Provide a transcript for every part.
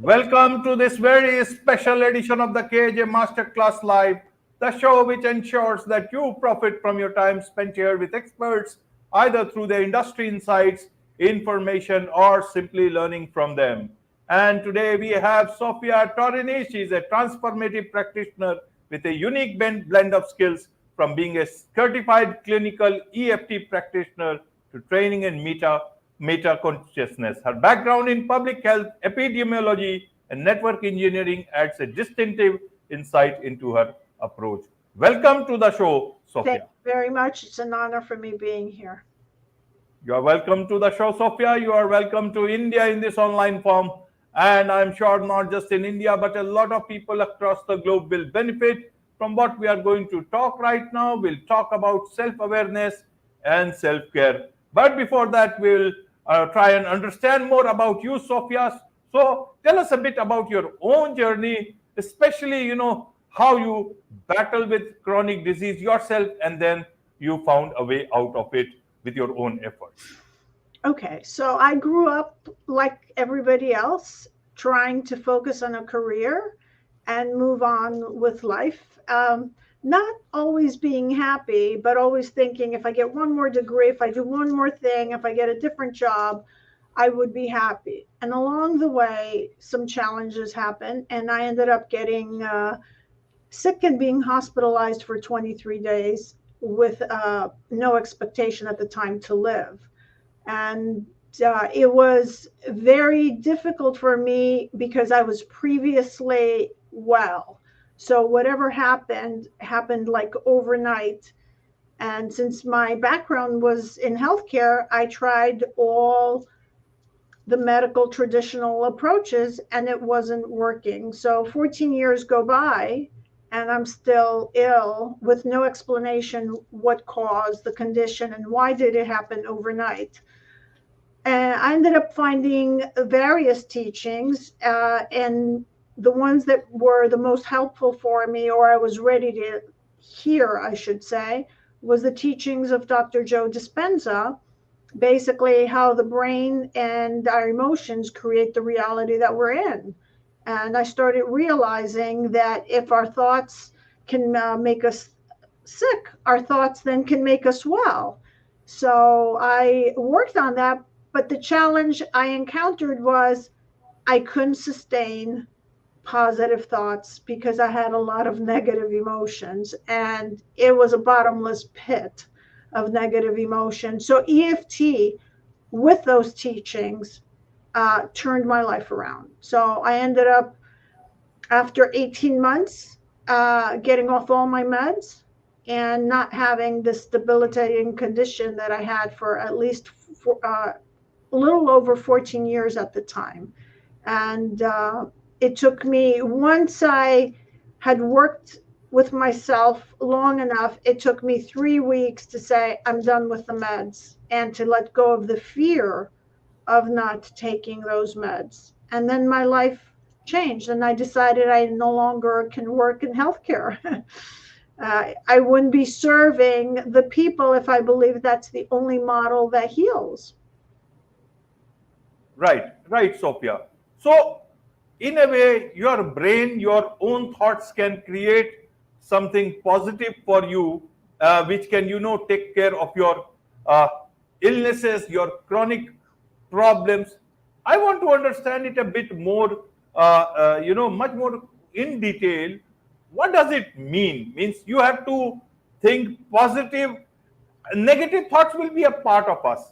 Welcome to this very special edition of the KAJ Masterclass Live, the show which ensures that you profit from your time spent here with experts, either through their industry insights, information, or simply learning from them. And today we have Sophia Torrini. She is a transformative practitioner with a unique blend of skills, from being a certified clinical EFT practitioner to training in meta consciousness. Her background in public health, epidemiology, and network engineering adds a distinctive insight into her approach. Welcome to the show, Sophia. Thank you very much. It's an honor for me being here. You are welcome to the show, Sophia. You are welcome to India in this online form. And I'm sure not just in India, but a lot of people across the globe will benefit from what we are going to talk right now. We'll talk about self-awareness and self-care. But before that, we'll try and understand more about you, Sophia. So tell us a bit about your own journey, especially, how you battle with chronic disease yourself, and then you found a way out of it with your own efforts. Okay, so I grew up like everybody else, trying to focus on a career and move on with life. Not always being happy, but always thinking if I get one more degree, if I do one more thing, if I get a different job, I would be happy. And along the way, some challenges happened, and I ended up getting sick and being hospitalized for 23 days with no expectation at the time to live. And it was very difficult for me because I was previously well. So whatever happened like overnight. And since my background was in healthcare, I tried all the medical traditional approaches and it wasn't working. So 14 years go by and I'm still ill with no explanation what caused the condition and why did it happen overnight. And I ended up finding various teachings, and the ones that were the most helpful for me, or I was ready to hear, I should say, was the teachings of Dr. Joe Dispenza, basically how the brain and our emotions create the reality that we're in. And I started realizing that if our thoughts can make us sick, our thoughts then can make us well. So I worked on that. But the challenge I encountered was I couldn't sustain positive thoughts because I had a lot of negative emotions, and it was a bottomless pit of negative emotion. So EFT, with those teachings, turned my life around. So I ended up, after 18 months, getting off all my meds and not having this debilitating condition that I had for at least a little over 14 years at the time. And it took me, once I had worked with myself long enough, it took me 3 weeks to say, I'm done with the meds, and to let go of the fear of not taking those meds. And then my life changed, and I decided I no longer can work in healthcare. I wouldn't be serving the people if I believe that's the only model that heals. Right, Sophia. So, in a way, your brain, your own thoughts can create something positive for you, which can, take care of your illnesses, your chronic problems. I want to understand it a bit more, much more in detail. What does it mean? Means you have to think positive. Negative thoughts will be a part of us.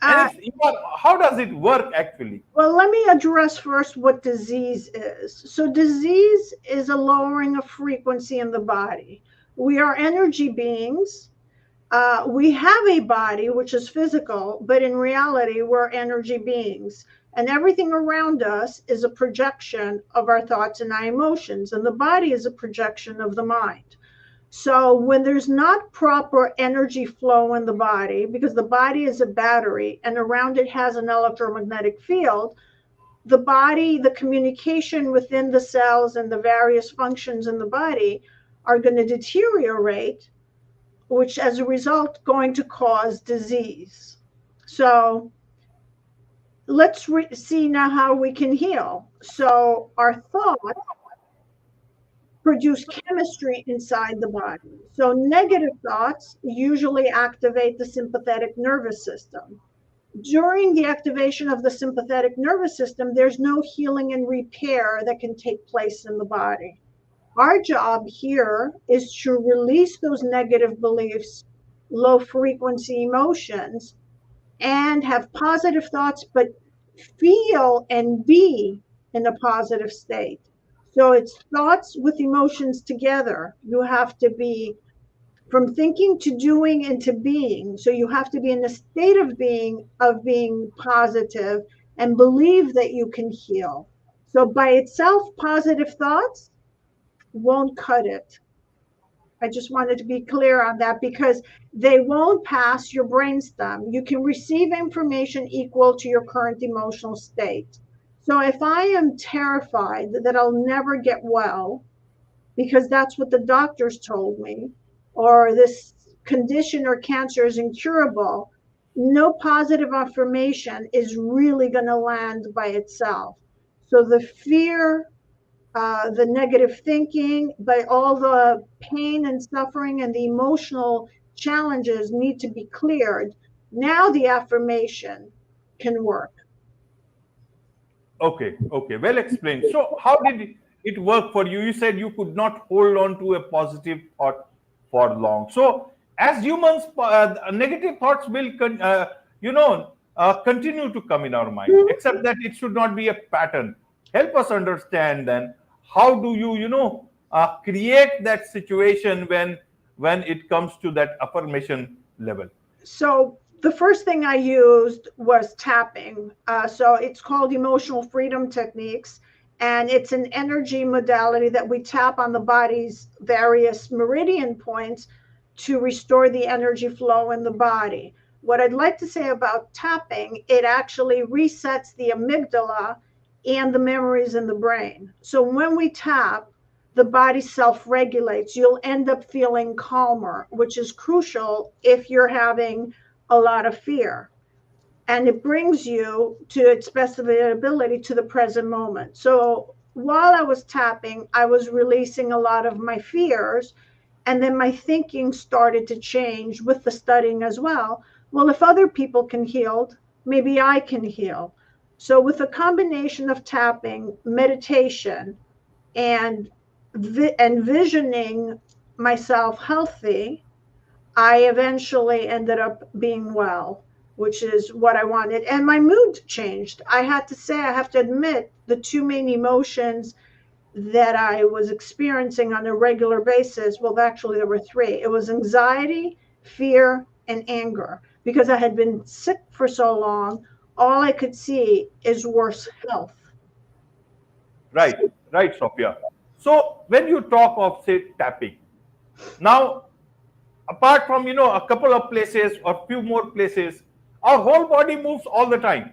How does it work actually? Well, let me address first what disease is. So disease is a lowering of frequency in the body. We are energy beings. We have a body, which is physical, but in reality, we're energy beings. And everything around us is a projection of our thoughts and our emotions. And the body is a projection of the mind. So when there's not proper energy flow in the body, because the body is a battery and around it has an electromagnetic field, the body, the communication within the cells and the various functions in the body are going to deteriorate, which as a result going to cause disease. So let's see now how we can heal. So our thoughts produce chemistry inside the body. So negative thoughts usually activate the sympathetic nervous system. During the activation of the sympathetic nervous system, there's no healing and repair that can take place in the body. Our job here is to release those negative beliefs, low frequency emotions, and have positive thoughts, but feel and be in a positive state. So it's thoughts with emotions together. You have to be from thinking to doing and to being. So you have to be in a state of being positive and believe that you can heal. So by itself, positive thoughts won't cut it. I just wanted to be clear on that because they won't pass your brainstem. You can receive information equal to your current emotional state. So if I am terrified that I'll never get well, because that's what the doctors told me, or this condition or cancer is incurable, no positive affirmation is really going to land by itself. So the fear, the negative thinking, but all the pain and suffering and the emotional challenges need to be cleared. Now the affirmation can work. Okay, okay, well explained. So, how did it work for you? You said you could not hold on to a positive thought for long. So, as humans, negative thoughts will, continue to come in our mind, except that it should not be a pattern. Help us understand then how do you, create that situation when it comes to that affirmation level. So the first thing I used was tapping. So it's called emotional freedom techniques. And it's an energy modality that we tap on the body's various meridian points to restore the energy flow in the body. What I'd like to say about tapping, it actually resets the amygdala and the memories in the brain. So when we tap, the body self-regulates. You'll end up feeling calmer, which is crucial if you're having a lot of fear. And it brings you to its best ability to the present moment. So while I was tapping, I was releasing a lot of my fears. And then my thinking started to change with the studying as well. Well, if other people can heal, maybe I can heal. So with a combination of tapping, meditation, and envisioning myself healthy, I eventually ended up being well, which is what I wanted. And my mood changed. I have to admit, the two main emotions that I was experiencing on a regular basis, well, actually, there were three. It was anxiety, fear, and anger. Because I had been sick for so long, all I could see is worse health. Right, right, Sophia. So when you talk of say tapping, now apart from a couple of places or few more places, our whole body moves all the time.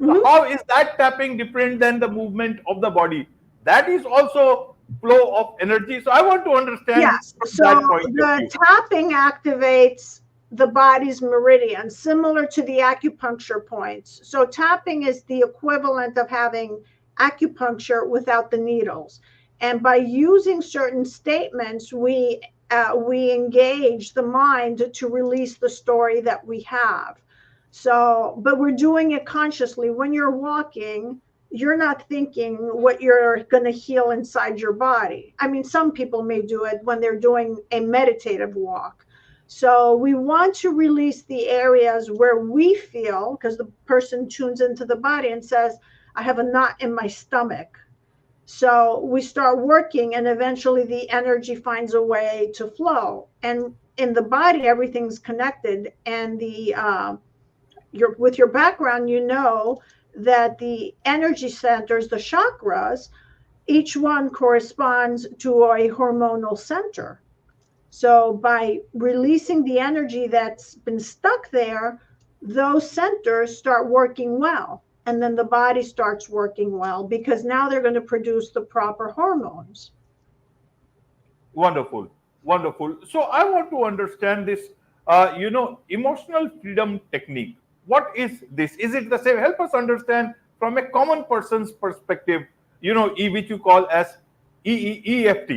So how is that tapping different than the movement of the body? That is also flow of energy. So I want to understand Yes. from So that point of the view. tapping activates the body's meridian, similar to the acupuncture points. So tapping is the equivalent of having acupuncture without the needles. And by using certain statements, we engage the mind to release the story that we have. So, but we're doing it consciously. When you're walking, you're not thinking what you're going to heal inside your body. I mean, some people may do it when they're doing a meditative walk. So we want to release the areas where we feel, because the person tunes into the body and says, I have a knot in my stomach. So we start working, and eventually the energy finds a way to flow. And in the body, everything's connected. And with your background, you know that the energy centers, the chakras, each one corresponds to a hormonal center. So by releasing the energy that's been stuck there, those centers start working well. And then the body starts working well because now they're going to produce the proper hormones. Wonderful, wonderful. So I want to understand this, emotional freedom technique. what is this? Is it the same? Help us understand from a common person's perspective, which you call as EFT.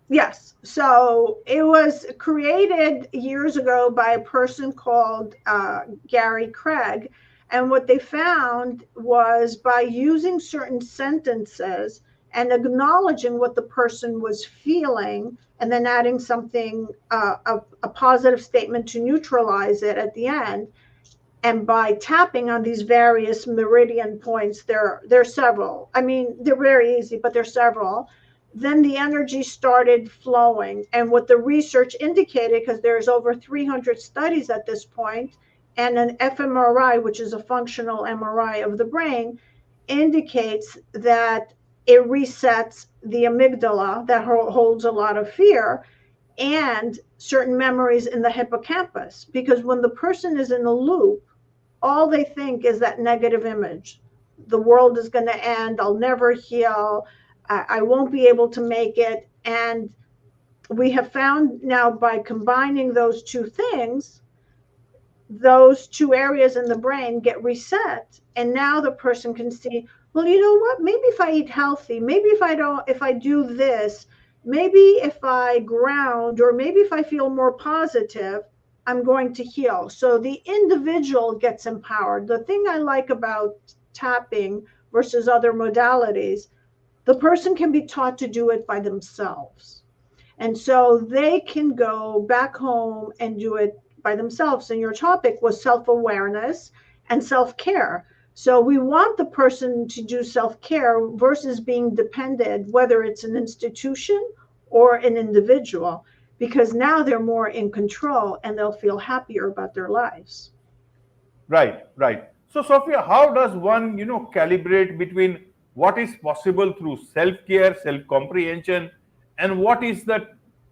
Yes. So it was created years ago by a person called Gary Craig. And what they found was by using certain sentences and acknowledging what the person was feeling, and then adding something, a positive statement to neutralize it at the end. And by tapping on these various meridian points, there's several. I mean, they're very easy, but there's several. Then the energy started flowing. And what the research indicated, because there's over 300 studies at this point, and an fMRI, which is a functional MRI of the brain, indicates that it resets the amygdala that holds a lot of fear and certain memories in the hippocampus. Because when the person is in a loop, all they think is that negative image. The world is going to end. I'll never heal. I won't be able to make it. And we have found now, by combining those two things, those two areas in the brain get reset. And now the person can see, well, you know what? Maybe if I eat healthy, maybe if I do this, maybe if I ground, or maybe if I feel more positive, I'm going to heal. So the individual gets empowered. The thing I like about tapping versus other modalities, the person can be taught to do it by themselves. And so they can go back home and do it by themselves. And your topic was self-awareness and self-care. So we want the person to do self-care versus being dependent, whether it's an institution or an individual, because now they're more in control and they'll feel happier about their lives. Right, right. So, Sophia, how does one, calibrate between what is possible through self-care, self-comprehension, and what is the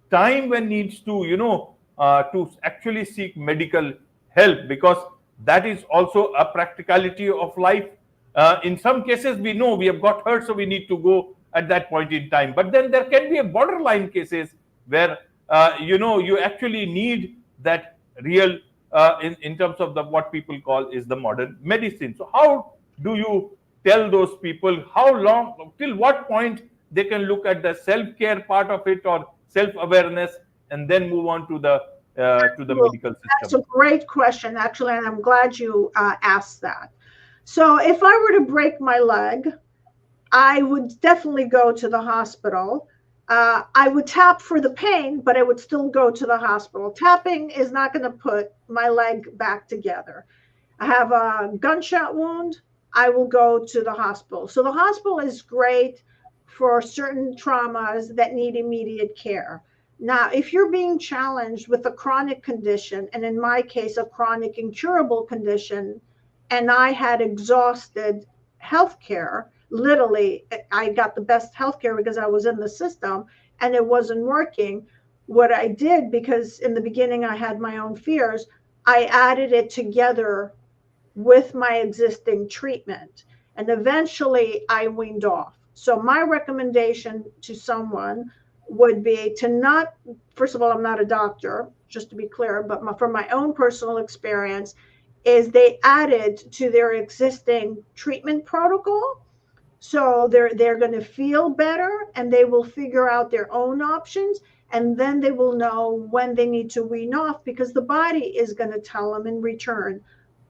time when needs to, to actually seek medical help? Because that is also a practicality of life. In some cases, we know we have got hurt, so we need to go at that point in time. But then there can be a borderline cases where, you actually need that real, in terms of what people call is the modern medicine. So how do you tell those people how long, till what point they can look at the self-care part of it or self-awareness, and then move on to the medical system? That's a great question, actually, and I'm glad you asked that. So if I were to break my leg, I would definitely go to the hospital. I would tap for the pain, but I would still go to the hospital. Tapping is not going to put my leg back together. I have a gunshot wound, I will go to the hospital. So the hospital is great for certain traumas that need immediate care. Now, if you're being challenged with a chronic condition, and in my case, a chronic incurable condition, and I had exhausted healthcare, literally, I got the best healthcare because I was in the system and it wasn't working. What I did, because in the beginning I had my own fears, I added it together with my existing treatment. And eventually I weaned off. So my recommendation to someone would be to not, first of all, I'm not a doctor, just to be clear, but from my own personal experience, is they added to their existing treatment protocol. So they're going to feel better and they will figure out their own options. And then they will know when they need to wean off, because the body is going to tell them in return,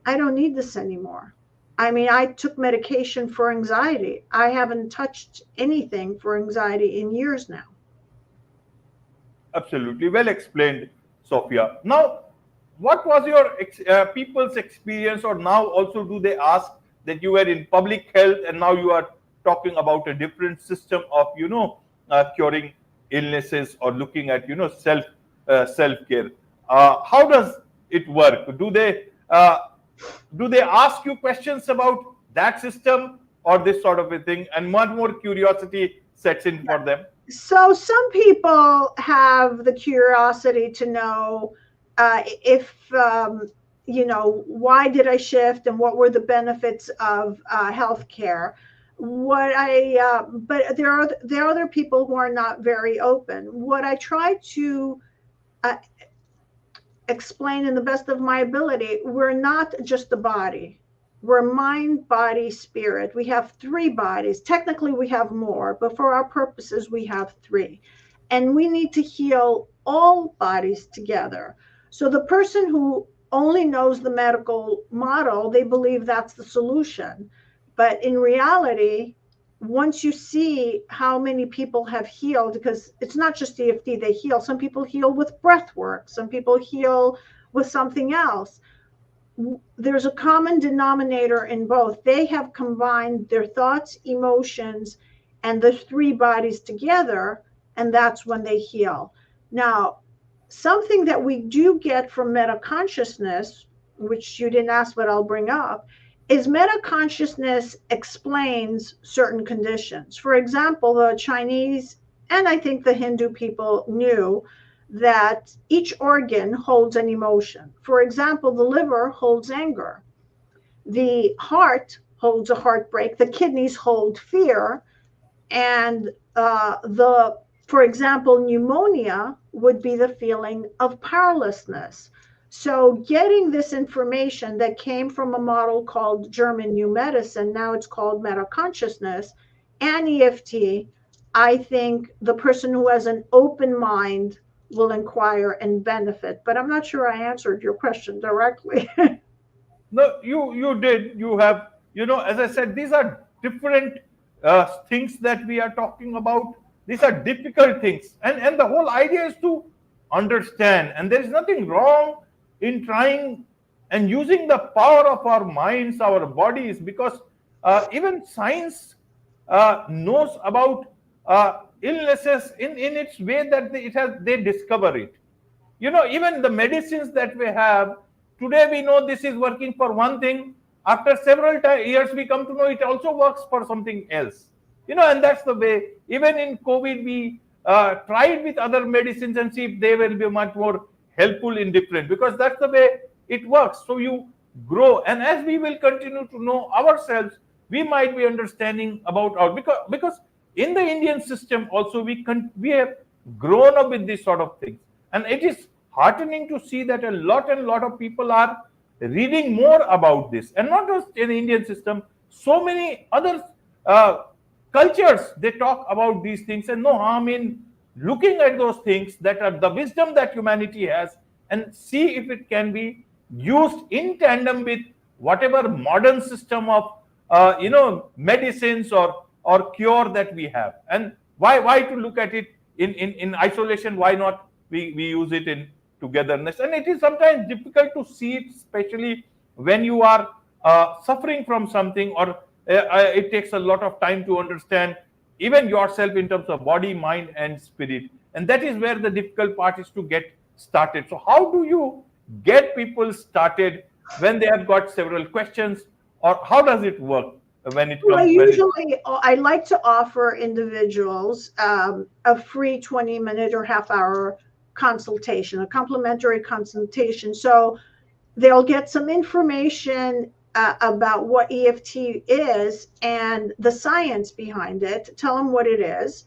I don't need this anymore. I mean, I took medication for anxiety. I haven't touched anything for anxiety in years now. Absolutely. Well explained, Sophia. Now, what was your people's experience, or now also do they ask that you were in public health and now you are talking about a different system of, curing illnesses or looking at, self-care? How does it work? Do they ask you questions about that system or this sort of a thing, and much more curiosity sets in for them? So some people have the curiosity to know if, why did I shift and what were the benefits of healthcare? But there are other people who are not very open. What I try to explain in the best of my ability, we're not just a body. We're mind, body, spirit. We have three bodies. Technically, we have more, but for our purposes, we have three. And we need to heal all bodies together. So the person who only knows the medical model, they believe that's the solution. But in reality, once you see how many people have healed, because it's not just EFT, they heal. Some people heal with breath work, some people heal with something else. There's a common denominator in both. They have combined their thoughts, emotions, and the three bodies together, and that's when they heal. Now, something that we do get from meta-consciousness, which you didn't ask, but I'll bring up, is meta-consciousness explains certain conditions. For example, the Chinese and I think the Hindu people knew that each organ holds an emotion. For example, the liver holds anger, the heart holds a heartbreak, the kidneys hold fear, and for example, pneumonia would be the feeling of powerlessness. So getting this information that came from a model called German New Medicine, now it's called meta-consciousness, and EFT, I think the person who has an open mind will inquire and benefit. But I'm not sure I answered your question directly. No, you did. You have, as I said, these are different things that we are talking about. These are difficult things, and the whole idea is to understand. And there is nothing wrong in trying and using the power of our minds, our bodies, because even science knows about illnesses in its way that they discover it. Even the medicines that we have today, we know this is working for one thing. After several years, we come to know it also works for something else. And that's the way. Even in COVID, we tried with other medicines and see if they will be much more helpful in different, because that's the way it works. So you grow, and as we will continue to know ourselves, we might be understanding about our, because in the Indian system also we have grown up with these sort of things, and it is heartening to see that a lot of people are reading more about this, and not just in the Indian system, so many other cultures, they talk about these things, and no harm in looking at those things that are the wisdom that humanity has, and see if it can be used in tandem with whatever modern system of medicines or cure that we have. And why to look at it in isolation? Why not we use it in togetherness? And it is sometimes difficult to see it, especially when you are suffering from something, or it takes a lot of time to understand even yourself in terms of body, mind, and spirit. And that is where the difficult part is to get started. So how do you get people started when they have got several questions, or how does it work when it comes? Well, usually I like to offer individuals a free 20-minute or half-hour consultation, a complimentary consultation. So they'll get some information about what EFT is and the science behind it, tell them what it is,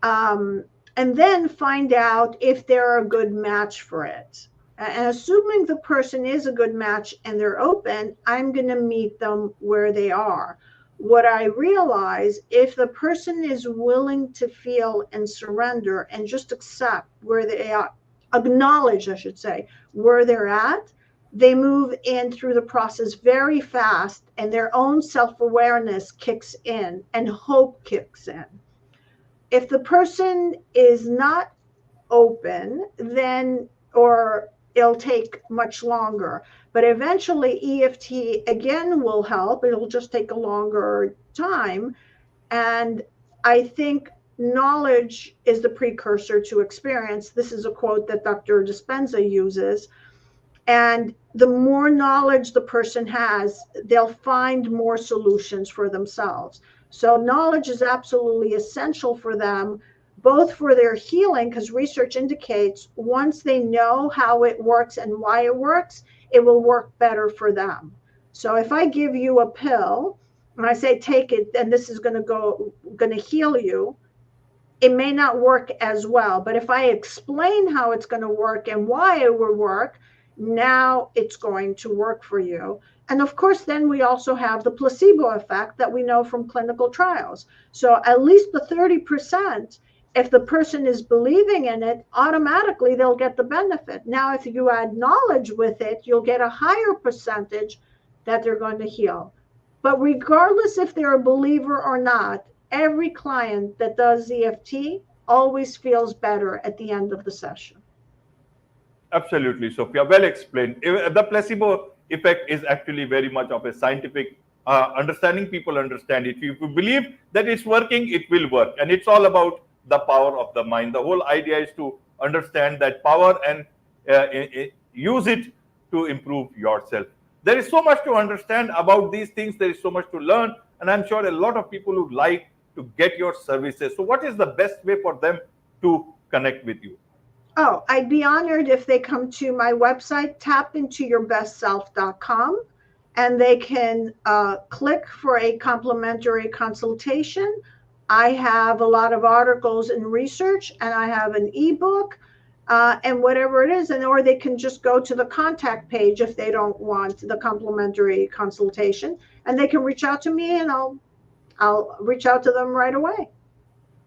and then find out if they're a good match for it. And assuming the person is a good match and they're open, I'm going to meet them where they are. What I realize, if the person is willing to feel and surrender and just accept where they are, acknowledge, I should say, where they're at, they move in through the process very fast, and their own self-awareness kicks in and hope kicks in. If the person is not open, then, or it'll take much longer. But eventually EFT again will help. It'll just take a longer time. And I think knowledge is the precursor to experience. This is a quote that Dr. Dispenza uses. And the more knowledge the person has, they'll find more solutions for themselves. So knowledge is absolutely essential for them, both for their healing, because research indicates once they know how it works and why it works, it will work better for them. So if I give you a pill and I say, take it, and this is going to heal you, it may not work as well. But if I explain how it's going to work and why it will work, now it's going to work for you. And of course, then we also have the placebo effect that we know from clinical trials. So at least the 30%, if the person is believing in it, automatically they'll get the benefit. Now, if you add knowledge with it, you'll get a higher percentage that they're going to heal. But regardless if they're a believer or not, every client that does EFT always feels better at the end of the session. Absolutely, Sophia. Well explained. The placebo effect is actually very much of a scientific understanding. People understand it. If you believe that it's working, it will work. And it's all about the power of the mind. The whole idea is to understand that power and use it to improve yourself. There is so much to understand about these things. There is so much to learn. And I'm sure a lot of people would like to get your services. So what is the best way for them to connect with you? Oh, I'd be honored if they come to my website, tapintoyourbestself.com, and they can click for a complimentary consultation. I have a lot of articles and research, and I have an ebook, and whatever it is, or they can just go to the contact page if they don't want the complimentary consultation, and they can reach out to me, and I'll reach out to them right away.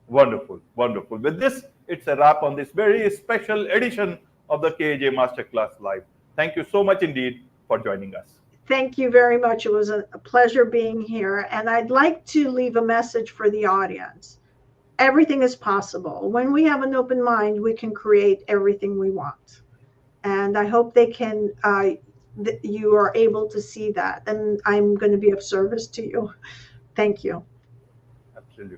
Wonderful, wonderful. With this, it's a wrap on this very special edition of the KAJ Masterclass Live. Thank you so much indeed for joining us. Thank you very much. It was a pleasure being here. And I'd like to leave a message for the audience. Everything is possible. When we have an open mind, we can create everything we want. And I hope they can, you are able to see that. And I'm going to be of service to you. Thank you. Absolutely.